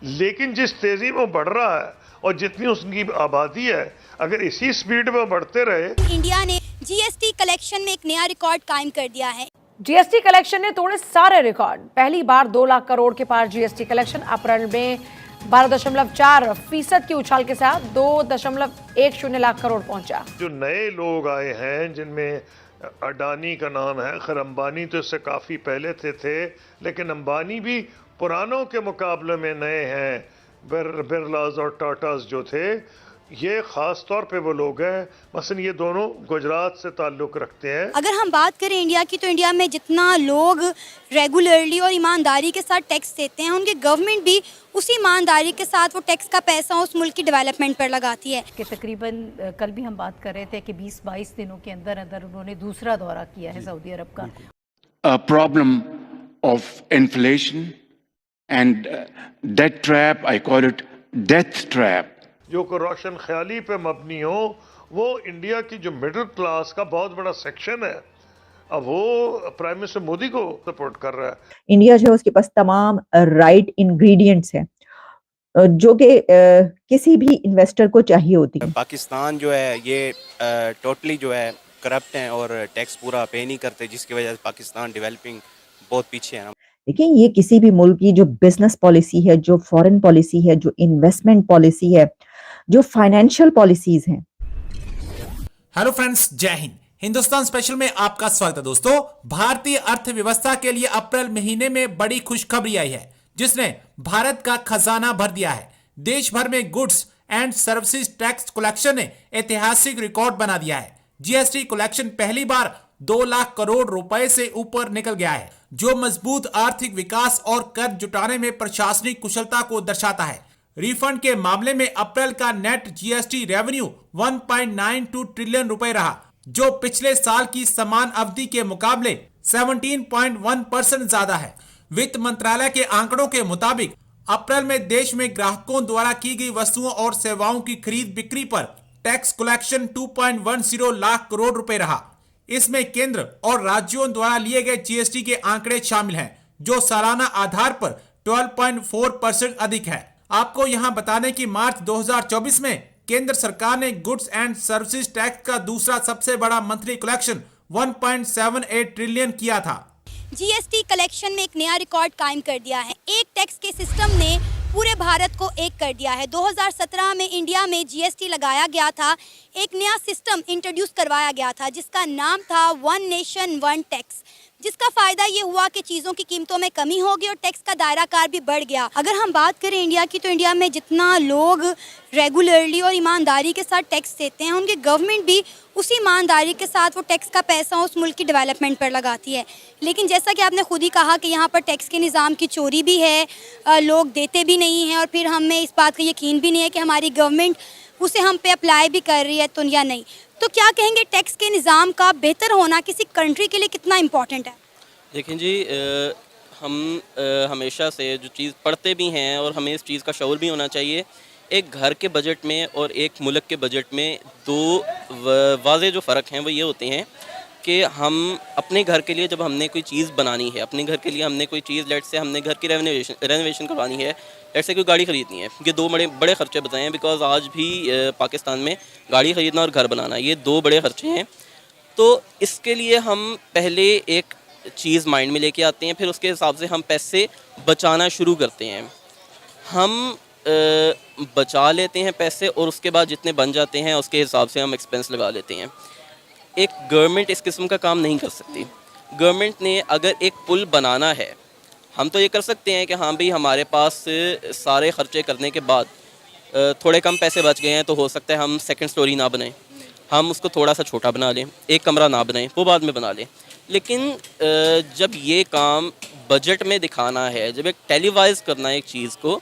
लेकिन जिस तेजी में बढ़ रहा है और जितनी उसकी आबादी है, अगर इसी स्पीड में बढ़ते रहे। इंडिया ने जीएसटी कलेक्शन में एक नया रिकॉर्ड कायम कर दिया है। जीएसटी कलेक्शन ने तोड़े सारे रिकॉर्ड। पहली बार 2 लाख करोड़ के पार जीएसटी कलेक्शन। अप्रैल में 12.4% की उछाल के साथ 2.10 लाख करोड़ पहुंचा। जो नए लोग आए हैं जिनमें अडानी का नाम है, खैर अंबानी तो इससे काफ़ी पहले थे, लेकिन अंबानी भी पुरानों के मुकाबले में नए हैं। बिरलाज और टाटास जो थे, ये ख़ास तौर पे वो लोग हैं, मसलन ये दोनों गुजरात से ताल्लुक़ रखते हैं। अगर हम बात करें इंडिया की, तो इंडिया में जितना लोग रेगुलरली और ईमानदारी के साथ टैक्स देते हैं, उनकी गवर्नमेंट भी उसी ईमानदारी के साथ वो टैक्स का पैसा उस मुल्क की डेवलपमेंट पर लगाती है। कि तकरीबन कल भी हम बात कर रहे थे कि 20-22 दिनों के अंदर अंदर उन्होंने दूसरा दौरा किया है सऊदी अरब का। Problem of inflation and debt trap, I call it death trap, जो को रोशन ख्याली पे मबनी हो, वो इंडिया की जो मिडिल क्लास का बहुत बड़ा सेक्शन है, अब वो प्राइम मिनिस्टर मोदी को सपोर्ट कर रहा है। इंडिया जो है उसके पास तमाम राइट इंग्रेडिएंट्स हैं जो कि किसी भी इन्वेस्टर को चाहिए होती है। पाकिस्तान जो है ये टोटली जो है करप्ट हैं और टैक्स पूरा पे नहीं करते, जिसकी वजह से पाकिस्तान डेवलपिंग बहुत पीछे है। देखिए, ये किसी भी मुल्क की जो बिजनेस पॉलिसी है, जो फॉरेन पॉलिसी है, जो इन्वेस्टमेंट पॉलिसी है, जो फाइनेंशियल पॉलिसीज हैं। हेलो फ्रेंड्स, जय हिंद। हिंदुस्तान स्पेशल में आपका स्वागत है। दोस्तों, भारतीय अर्थव्यवस्था के लिए अप्रैल महीने में बड़ी खुशखबरी आई है, जिसने भारत का खजाना भर दिया है। देश भर में goods and services tax collection ने ऐतिहासिक रिकॉर्ड बना दिया है। जीएसटी कलेक्शन पहली बार 2 लाख करोड़ रुपए से ऊपर निकल गया है, जो मजबूत आर्थिक विकास और कर जुटाने में प्रशासनिक कुशलता को दर्शाता है। रिफंड के मामले में अप्रैल का नेट जीएसटी रेवेन्यू 1.92 ट्रिलियन रुपए रहा, जो पिछले साल की समान अवधि के मुकाबले 17.1% ज्यादा है। वित्त मंत्रालय के आंकड़ों के मुताबिक अप्रैल में देश में ग्राहकों द्वारा की गई वस्तुओं और सेवाओं की खरीद बिक्री पर टैक्स कलेक्शन 2.10 लाख करोड़ रुपए रहा। इसमें केंद्र और राज्यों द्वारा लिए गए जीएसटी के आंकड़े शामिल हैं, जो सालाना आधार पर 12.4% अधिक है। आपको यहां बताने की मार्च 2024 में केंद्र सरकार ने गुड्स एंड सर्विसेज टैक्स का दूसरा सबसे बड़ा मंथली कलेक्शन 1.78 ट्रिलियन किया था। जीएसटी कलेक्शन में एक नया रिकॉर्ड कायम कर दिया है। एक टैक्स के सिस्टम ने पूरे भारत को एक कर दिया है। 2017 में इंडिया में जीएसटी लगाया गया था, एक नया सिस्टम इंट्रोड्यूस करवाया गया था, जिसका नाम था वन नेशन वन टैक्स, जिसका फायदा ये हुआ कि चीज़ों की कीमतों में कमी होगी और टैक्स का दायरा कार भी बढ़ गया। अगर हम बात करें इंडिया की, तो इंडिया में जितना लोग रेगुलरली और ईमानदारी के साथ टैक्स देते हैं, उनकी गवर्नमेंट भी उसी ईमानदारी के साथ वो टैक्स का पैसा उस मुल्क की डेवलपमेंट पर लगाती है। लेकिन जैसा कि आपने खुद ही कहा कि यहाँ पर टैक्स के निज़ाम की चोरी भी है, लोग देते भी नहीं हैं, और फिर हमें इस बात का यकीन भी नहीं है कि हमारी गवर्नमेंट उसे हम पे अप्लाई भी कर रही है तो या नहीं। तो क्या कहेंगे, टैक्स के निज़ाम का बेहतर होना किसी कंट्री के लिए कितना इम्पोर्टेंट है? देखें जी, हम हमेशा से जो चीज़ पढ़ते भी हैं और हमें इस चीज़ का शऊर भी होना चाहिए, एक घर के बजट में और एक मुल्क के बजट में दो वाज़े जो फ़र्क हैं वो ये होते हैं कि हम अपने घर के लिए जब हमने कोई चीज़ बनानी है, अपने घर के लिए हमने कोई चीज़, लेट से हमने घर की रेनोवेशन करवानी है, लेट से कोई गाड़ी ख़रीदनी है, ये दो बड़े ख़र्चे बताए हैं। बिकॉज आज भी पाकिस्तान में गाड़ी ख़रीदना और घर बनाना, ये दो बड़े ख़र्चे हैं। तो इसके लिए हम पहले एक चीज़ माइंड में लेके आते हैं, फिर उसके हिसाब से हम पैसे बचाना शुरू करते हैं। हम बचा लेते हैं पैसे और उसके बाद जितने बन जाते हैं उसके हिसाब से हम एक्सपेंस लगा लेते हैं। एक गवर्नमेंट इस किस्म का काम नहीं कर सकती। गवर्नमेंट ने अगर एक पुल बनाना है, हम तो ये कर सकते हैं कि हाँ भाई हमारे पास सारे ख़र्चे करने के बाद थोड़े कम पैसे बच गए हैं, तो हो सकता है हम सेकंड स्टोरी ना बनाएं, हम उसको थोड़ा सा छोटा बना लें, एक कमरा ना बनाएं, वो बाद में बना लें। लेकिन जब ये काम बजट में दिखाना है, जब एक टेलीवाइज करना है एक चीज़ को,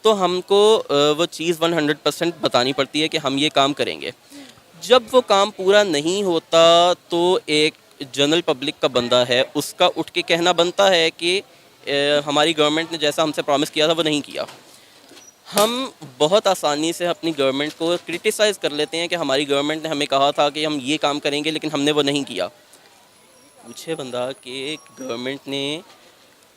तो हमको वो चीज़ 100% बतानी पड़ती है कि हम ये काम करेंगे। जब वो काम पूरा नहीं होता तो एक जनरल पब्लिक का बंदा है, उसका उठ के कहना बनता है कि हमारी गवर्नमेंट ने जैसा हमसे प्रॉमिस किया था वो नहीं किया। हम बहुत आसानी से अपनी गवर्नमेंट को क्रिटिसाइज़ कर लेते हैं कि हमारी गवर्नमेंट ने हमें कहा था कि हम ये काम करेंगे लेकिन हमने वो नहीं किया। पूछे बंदा कि गवर्नमेंट ने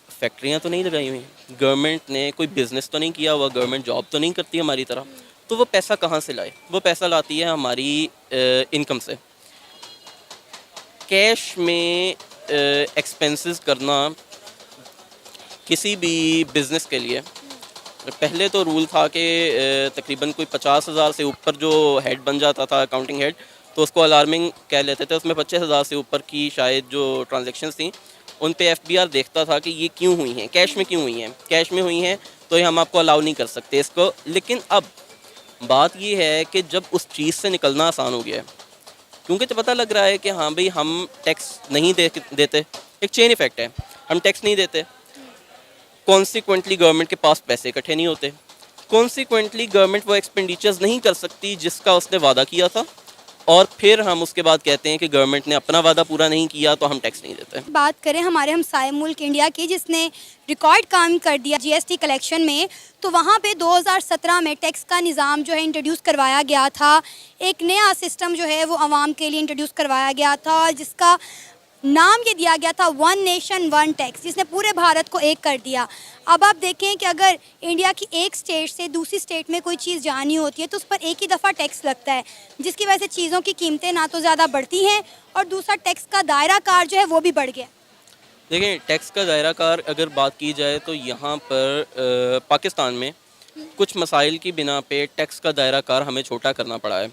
फैक्ट्रियाँ तो नहीं लगाई हुई, गवर्नमेंट ने कोई बिज़नेस तो नहीं किया हुआ, गवर्नमेंट जॉब तो नहीं करती हमारी तरह, तो वो पैसा कहाँ से लाए? वो पैसा लाती है हमारी इनकम से। कैश में एक्सपेंसेस करना किसी भी बिज़नेस के लिए, पहले तो रूल था कि तकरीबन कोई 50,000 से ऊपर जो हेड बन जाता था अकाउंटिंग हेड, तो उसको अलार्मिंग कह लेते थे। उसमें 25,000 से ऊपर की शायद जो ट्रांजैक्शंस थी उन पे एफबीआर देखता था कि ये क्यों हुई हैं, कैश में क्यों हुई हैं, कैश में हुई हैं तो ये हम आपको अलाउ नहीं कर सकते इसको। लेकिन अब बात ये है कि जब उस चीज़ से निकलना आसान हो गया है, क्योंकि तो पता लग रहा है कि हाँ भाई हम टैक्स नहीं देते, एक चेन इफेक्ट है, हम टैक्स नहीं देते, कॉन्सिक्वेंटली गवर्नमेंट के पास पैसे इकट्ठे नहीं होते, कॉन्सिक्वेंटली गवर्नमेंट वो एक्सपेंडिचर्स नहीं कर सकती जिसका उसने वादा किया था, और फिर हम उसके बाद कहते हैं कि गवर्नमेंट ने अपना वादा पूरा नहीं किया तो हम टैक्स नहीं देते। बात करें हमारे हमसाए मुल्क इंडिया की, जिसने रिकॉर्ड काम कर दिया जीएसटी कलेक्शन में, तो वहाँ पे 2017 में टैक्स का निज़ाम जो है इंट्रोड्यूस करवाया गया था। एक नया सिस्टम जो है वो आवाम के लिए इंट्रोड्यूस करवाया गया था, और जिसका नाम ये दिया गया था वन नेशन वन टैक्स, जिसने पूरे भारत को एक कर दिया। अब आप देखें कि अगर इंडिया की एक स्टेट से दूसरी स्टेट में कोई चीज़ जानी होती है तो उस पर एक ही दफ़ा टैक्स लगता है, जिसकी वजह से चीज़ों की कीमतें ना तो ज़्यादा बढ़ती हैं, और दूसरा टैक्स का दायरा कार जो है वो भी बढ़ गया। देखिए, टैक्स का दायरा कार अगर बात की जाए तो यहाँ पर पाकिस्तान में कुछ मसाइल की बिना पे टैक्स का दायरा कार हमें छोटा करना पड़ा है।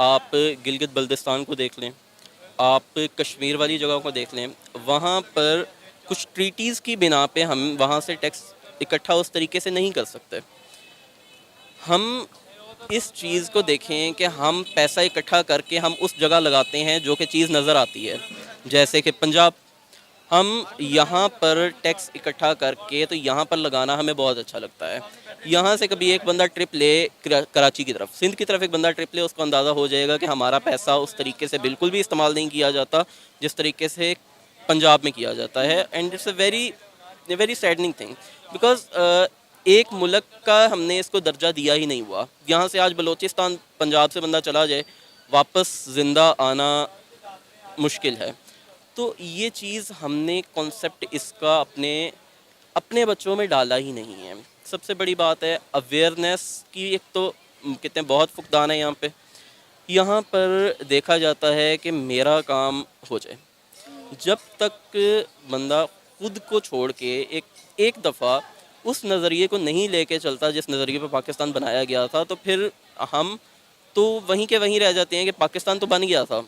आप गिलगित बल्तिस्तान को देख लें, आप कश्मीर वाली जगहों को देख लें, वहाँ पर कुछ ट्रीटीज़ की बिना पे हम वहाँ से टैक्स इकट्ठा उस तरीके से नहीं कर सकते। हम इस चीज़ को देखें कि हम पैसा इकट्ठा करके हम उस जगह लगाते हैं जो कि चीज़ नज़र आती है, जैसे कि पंजाब, हम यहाँ पर टैक्स इकट्ठा करके तो यहाँ पर लगाना हमें बहुत अच्छा लगता है। यहाँ से कभी एक बंदा ट्रिप ले कराची की तरफ, सिंध की तरफ एक बंदा ट्रिप ले, उसको अंदाज़ा हो जाएगा कि हमारा पैसा उस तरीके से बिल्कुल भी इस्तेमाल नहीं किया जाता जिस तरीके से पंजाब में किया जाता है। And it's a very saddening thing, because एक मुल्क का हमने इसको दर्जा दिया ही नहीं हुआ। यहाँ से आज बलोचिस्तान पंजाब से बंदा चला जाए, वापस ज़िंदा आना मुश्किल है। तो ये चीज़ हमने कॉन्सेप्ट इसका अपने बच्चों में डाला ही नहीं है। सबसे बड़ी बात है अवेयरनेस की। एक तो कहते हैं बहुत फुकदान है यहाँ पर देखा जाता है कि मेरा काम हो जाए। जब तक बंदा खुद को छोड़ के एक दफ़ा उस नज़रिए को नहीं लेके चलता जिस नज़रिए पर पाकिस्तान बनाया गया था, तो फिर हम तो वहीं के वहीं रह जाते हैं कि पाकिस्तान तो बन गया था,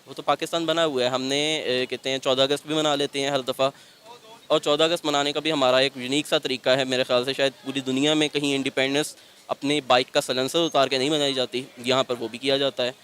वो तो पाकिस्तान बना हुआ है। हमने कहते हैं 14 अगस्त भी मना लेते हैं हर दफ़ा, और 14 अगस्त मनाने का भी हमारा एक यूनिक सा तरीका है। मेरे ख्याल से शायद पूरी दुनिया में कहीं इंडिपेंडेंस अपने बाइक का सलेंसर उतार के नहीं मनाई जाती, यहाँ पर वो भी किया जाता है।